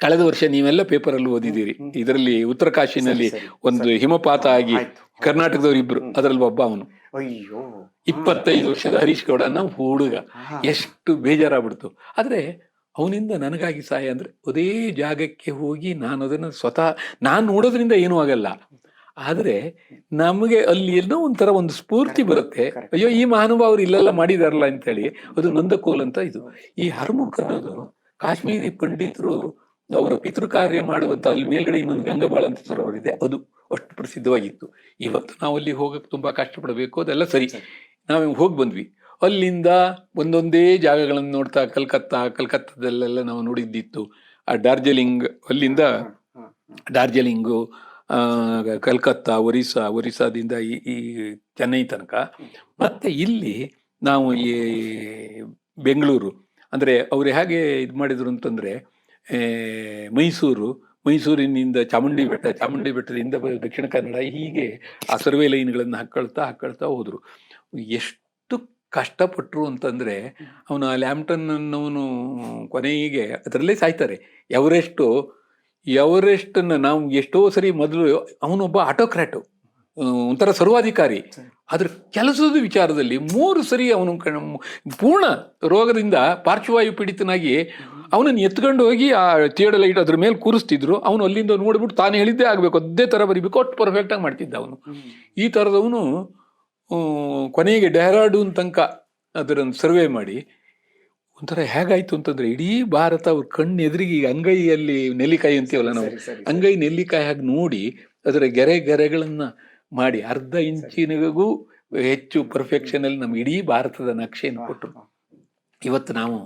ಕಳೆದ ವರ್ಷ ನೀವೆಲ್ಲ ಪೇಪರಲ್ಲಿ ಓದಿದ್ದೀರಿ, ಇದರಲ್ಲಿ ಉತ್ತರ ಕಾಶಿನಲ್ಲಿ ಒಂದು ಹಿಮಪಾತ ಆಗಿ ಕರ್ನಾಟಕದವ್ರು ಇಬ್ರು, ಅದರಲ್ಲಿ ಒಬ್ಬ ಅವನು 25 ವರ್ಷದ ಹರೀಶ್ ಗೌಡ ನಾವು ಹುಡುಗ. ಎಷ್ಟು ಬೇಜಾರಾಗ್ಬಿಡ್ತು. ಆದ್ರೆ ಅವನಿಂದ ನನಗಾಗಿ ಸಹಾಯ ಅಂದ್ರೆ ಅದೇ ಜಾಗಕ್ಕೆ ಹೋಗಿ ನಾನು ಅದನ್ನು ಸ್ವತಃ ನಾನು ನೋಡೋದ್ರಿಂದ ಏನೂ ಆಗಲ್ಲ, ಆದ್ರೆ ನಮಗೆ ಅಲ್ಲಿ ಏನೋ ಒಂಥರ ಒಂದು ಸ್ಫೂರ್ತಿ ಬರುತ್ತೆ. ಅಯ್ಯೋ ಈ ಮಹಾನುಭಾವರು ಇಲ್ಲೆಲ್ಲ ಮಾಡಿದಾರಲ್ಲ ಅಂತೇಳಿ. ಅದು ನಂದಕೋಲ್ ಅಂತ. ಇದು ಈ ಹರ್ಮುಖ್ ಅನ್ನೋದು ಕಾಶ್ಮೀರಿ ಪಂಡಿತರು ಅವರ ಪಿತೃ ಕಾರ್ಯ ಮಾಡುವಂತ ಅಲ್ಲಿ ಮೇಲ್ಗಡೆ ಇನ್ನೊಂದು ಗಂಗಬಾಳ ಅಂತ ಸರೋವರ ಇದೆ, ಅದು ಅಷ್ಟು ಪ್ರಸಿದ್ಧವಾಗಿತ್ತು. ಇವತ್ತು ನಾವು ಅಲ್ಲಿ ಹೋಗಕ್ಕೆ ತುಂಬಾ ಕಷ್ಟಪಡಬೇಕು, ಅದೆಲ್ಲ ಸರಿ. ನಾವು ಹೋಗಿ ಬಂದ್ವಿ. ಅಲ್ಲಿಂದ ಒಂದೊಂದೇ ಜಾಗಗಳನ್ನು ನೋಡ್ತಾ ಕಲ್ಕತ್ತಾದಲ್ಲೆಲ್ಲ ನಾವು ನೋಡಿದ್ದಿತ್ತು. ಆ ಡಾರ್ಜಿಲಿಂಗ್, ಅಲ್ಲಿಂದ ಡಾರ್ಜಿಲಿಂಗು, ಕಲ್ಕತ್ತಾ, ಒರಿಸ್ಸಾದಿಂದ ಈ ಚೆನ್ನೈ ತನಕ, ಮತ್ತೆ ಇಲ್ಲಿ ನಾವು ಈ ಬೆಂಗಳೂರು. ಅಂದ್ರೆ ಅವ್ರು ಹೇಗೆ ಇದು ಮಾಡಿದ್ರು ಅಂತಂದ್ರೆ, ಮೈಸೂರಿನಿಂದ ಚಾಮುಂಡಿ ಬೆಟ್ಟದಿಂದ ದಕ್ಷಿಣ ಕನ್ನಡ, ಹೀಗೆ ಆ ಸರ್ವೆ ಲೈನ್ಗಳನ್ನು ಹಾಕೊಳ್ತಾ ಹೋದ್ರು. ಎಷ್ಟು ಕಷ್ಟಪಟ್ರು ಅಂತಂದ್ರೆ, ಅವನು ಆ ಲ್ಯಾಂಪ್ಟನ್ ಅನ್ನೋನು ಕೊನೆಗೆ ಅದರಲ್ಲೇ ಸಾಯ್ತಾರೆ. ಎವರೆಸ್ಟನ್ನು ನಾವು ಎಷ್ಟೋ ಸರಿ ಮೊದಲು, ಅವನೊಬ್ಬ ಆಟೋಕ್ರಾಟು, ಒಂಥರ ಸರ್ವಾಧಿಕಾರಿ. ಅದ್ರ ಕೆಲಸದ ವಿಚಾರದಲ್ಲಿ 3 ಸರಿ ಅವನು ಪೂರ್ಣ ರೋಗದಿಂದ ಪಾರ್ಶ್ವವಾಯು ಪೀಡಿತನಾಗಿ ಅವನನ್ನು ಎತ್ಕೊಂಡು ಹೋಗಿ ಆ ಥಿಯೋಡಲೈಟ್ ಅದ್ರ ಮೇಲೆ ಕೂರಿಸ್ತಿದ್ರು. ಅವನು ಅಲ್ಲಿಂದ ನೋಡ್ಬಿಟ್ಟು ತಾನು ಹೇಳಿದ್ದೇ ಆಗ್ಬೇಕು, ಅದೇ ತರ ಬರಿಬೇಕು, ಅಷ್ಟು ಪರ್ಫೆಕ್ಟ್ ಆಗಿ ಮಾಡ್ತಿದ್ದ ಅವನು. ಈ ತರದವನು ಕೊನೆಗೆ ಡೆಹ್ರಾಡೂನ್ ತನಕ ಅದರನ್ನು ಸರ್ವೆ ಮಾಡಿ ಒಂಥರ ಹೇಗಾಯ್ತು ಅಂತಂದ್ರೆ, ಇಡೀ ಭಾರತ ಅವ್ರ ಕಣ್ಣು ಎದುರಿಗೆ ಅಂಗೈಯಲ್ಲಿ ನೆಲ್ಲಿಕಾಯಿ ಅಂತೀವಲ್ಲ ನಾವು, ಅಂಗೈ ನೆಲ್ಲಿಕಾಯಿ ಹಾಗೆ ನೋಡಿ ಅದರ ಗೆರೆಗಳನ್ನ ಮಾಡಿ ಅರ್ಧ ಇಂಚಿನಿಗೂ ಹೆಚ್ಚು ಪರ್ಫೆಕ್ಷನ್ ಅಲ್ಲಿ ನಮ್ಗೆ ಇಡೀ ಭಾರತದ ನಕ್ಷೆಯನ್ನು ಕೊಟ್ಟರು. ಇವತ್ತು ನಾವು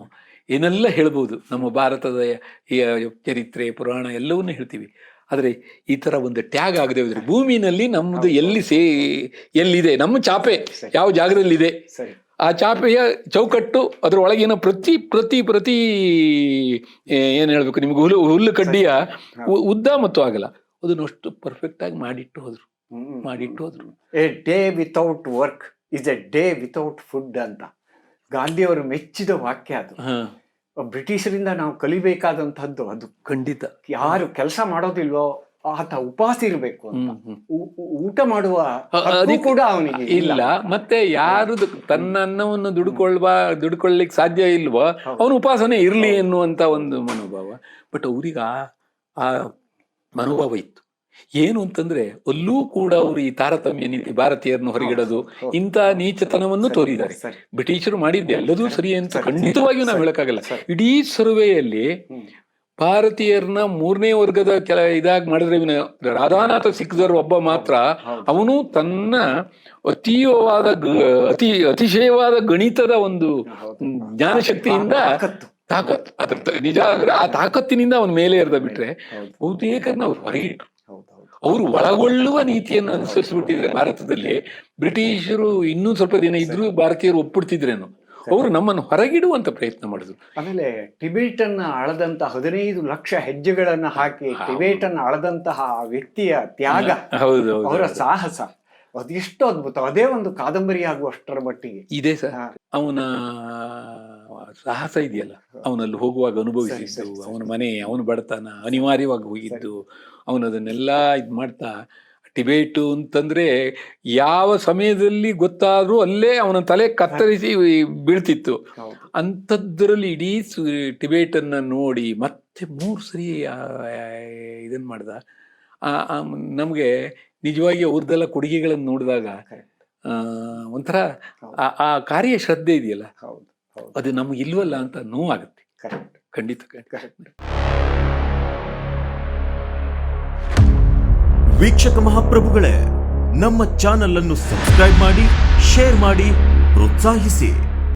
ಏನೆಲ್ಲ ಹೇಳ್ಬೋದು, ನಮ್ಮ ಭಾರತದ ಚರಿತ್ರೆ, ಪುರಾಣ ಎಲ್ಲವನ್ನೂ ಹೇಳ್ತೀವಿ. ಆದರೆ ಈ ತರ ಒಂದು ಟ್ಯಾಗ್ ಆಗದೆ ಹೋದ್ರೆ, ಭೂಮಿನಲ್ಲಿ ನಮ್ಮದು ಎಲ್ಲಿದೆ, ನಮ್ಮ ಚಾಪೆ ಯಾವ ಜಾಗದಲ್ಲಿದೆ, ಆ ಚಾಪೆಯ ಚೌಕಟ್ಟು, ಅದರ ಒಳಗಿನ ಪ್ರತಿ ಪ್ರತಿ ಪ್ರತಿ ಏನ್ ಹೇಳ್ಬೇಕು ನಿಮ್ಗೆ, ಹುಲ್ಲು ಕಡ್ಡಿಯ ಉದ್ದ ಮತ್ತು ಆಗಲ್ಲ, ಅದನ್ನು ಅಷ್ಟು ಪರ್ಫೆಕ್ಟ್ ಆಗಿ ಮಾಡಿಟ್ಟು ಹೋದ್ರು. A day without work is A day without food ಅಂತ ಗಾಂಧಿಯವರು ಮೆಚ್ಚಿದ ವಾಕ್ಯ ಅದು. ಬ್ರಿಟಿಷರಿಂದ ನಾವು ಕಲಿಬೇಕಾದಂತಹದ್ದು ಅದು. ಖಂಡಿತ. ಯಾರು ಕೆಲಸ ಮಾಡೋದಿಲ್ವೋ ಆತ ಉಪವಾಸ ಇರಬೇಕು ಅಂತ, ಊಟ ಮಾಡುವ ಕೂಡ ಅವನಿಗೆ ಇಲ್ಲ. ಮತ್ತೆ ಯಾರು ತನ್ನ ಅನ್ನವನ್ನು ದುಡ್ಕೊಳ್ಳಿಕ್ ಸಾಧ್ಯ ಇಲ್ವೋ ಅವನು ಉಪವಾಸನೆ ಇರ್ಲಿ ಎನ್ನುವಂತ ಒಂದು ಮನೋಭಾವ. ಬಟ್ ಅವ್ರಿಗೆ ಆ ಮನೋಭಾವ ಇತ್ತು. ಏನು ಅಂತಂದ್ರೆ ಅಲ್ಲೂ ಕೂಡ ಅವರು ಈ ತಾರತಮ್ಯ ನೀತಿ, ಭಾರತೀಯರನ್ನು ಹೊರಗಿಡೋದು, ಇಂಥ ನೀಚತನವನ್ನು ತೋರಿದ್ದಾರೆ. ಬ್ರಿಟಿಷರು ಮಾಡಿದ್ದೆ ಎಲ್ಲದೂ ಸರಿ ಅಂತ ಖಂಡಿತವಾಗಿಯೂ ನಾವು ಹೇಳಕ್ಕಾಗಲ್ಲ. ಇಡೀ ಸರ್ವೆಯಲ್ಲಿ ಭಾರತೀಯರನ್ನ 3ನೇ ವರ್ಗದ ಇದಾಗಿ ಮಾಡಿದ್ರೆ ರಾಧಾನಾಥ ಸಿಕ್ದರ್ ಒಬ್ಬ ಮಾತ್ರ, ಅವನು ತನ್ನ ಅತಿಶಯವಾದ ಗಣಿತದ ಒಂದು ಜ್ಞಾನಶಕ್ತಿಯಿಂದ ತಾಕತ್, ಅದ್ರ ನಿಜ ಆ ತಾಕತ್ತಿನಿಂದ ಅವನ ಮೇಲೆ ಇರ್ದ ಬಿಟ್ರೆ ಬಹುತೇಕ ನಾವು ಹೊರಗಿಟ್ಟು ಅವರು ಒಳಗೊಳ್ಳುವ ನೀತಿಯನ್ನು ಅನುಸರಿಸ್ಬಿಟ್ಟಿದ್ರೆ ಭಾರತದಲ್ಲಿ ಬ್ರಿಟಿಷರು ಇನ್ನೂ ಸ್ವಲ್ಪ ದಿನ ಇದ್ರೂ ಭಾರತೀಯರು ಒಪ್ಪಿಡ್ತಿದ್ರೇನು, ಅವರು ನಮ್ಮನ್ನು ಹೊರಗಿಡುವಂತ ಪ್ರಯತ್ನ ಮಾಡಿದ್ರು. ಆಮೇಲೆ ಟಿಬೇಟನ್ನ ಆಳದಂತ 15 ಲಕ್ಷ ಹೆಜ್ಜೆಗಳನ್ನ ಹಾಕಿ ಟಿಬೇಟನ್ನ ಆಳದಂತಹ ವ್ಯಕ್ತಿಯ ತ್ಯಾಗ, ಅವರ ಸಾಹಸ ಅದೆಷ್ಟು ಅದ್ಭುತ. ಅದೇ ಒಂದು ಕಾದಂಬರಿ ಆಗುವಷ್ಟರ ಮಟ್ಟಿಗೆ ಇದೆ ಸರ್. ಅವನ ಸಾಹಸ ಇದೆಯಲ್ಲ, ಅವನಲ್ಲಿ ಹೋಗುವಾಗ ಅನುಭವಿಸಿದ್ದು, ಅವನ ಮನೆ, ಅವನ ಬಡತನ, ಅನಿವಾರ್ಯವಾಗಿ ಹೋಗಿದ್ದು, ಅವನದನ್ನೆಲ್ಲ ಇದ್ ಮಾಡ್ತಾ ಟಿಬೇಟು ಅಂತಂದ್ರೆ ಯಾವ ಸಮಯದಲ್ಲಿ ಗೊತ್ತಾದ್ರೂ ಅಲ್ಲೇ ಅವನ ತಲೆ ಕತ್ತರಿಸಿ ಬೀಳ್ತಿತ್ತು. ಅಂಥದ್ರಲ್ಲಿ ಇಡೀ ಟಿಬೇಟನ್ನ ನೋಡಿ ಮತ್ತೆ 3 ಸರಿ ಇದನ್ ಮಾಡ್ದ. ನಮ್ಗೆ ನಿಜವಾಗಿ ಅವ್ರದ್ದೆಲ್ಲ ಕೊಡುಗೆಗಳನ್ನು ನೋಡಿದಾಗ ಒಂಥರ ಆ ಕಾರ್ಯ ಶ್ರದ್ಧೆ ಇದೆಯಲ್ಲ, ಅದು ನಮ್ಗೆ ಇಲ್ವಲ್ಲ ಅಂತ ನೋವಾಗುತ್ತೆ. ಖಂಡಿತ. ವೀಕ್ಷಕ ಮಹಾಪ್ರಭುಗಳೇ, ನಮ್ಮ ಚಾನಲ್ ಅನ್ನು ಸಬ್ಸ್ಕ್ರೈಬ್ ಮಾಡಿ, ಶೇರ್ ಮಾಡಿ, ಪ್ರೋತ್ಸಾಹಿಸಿ.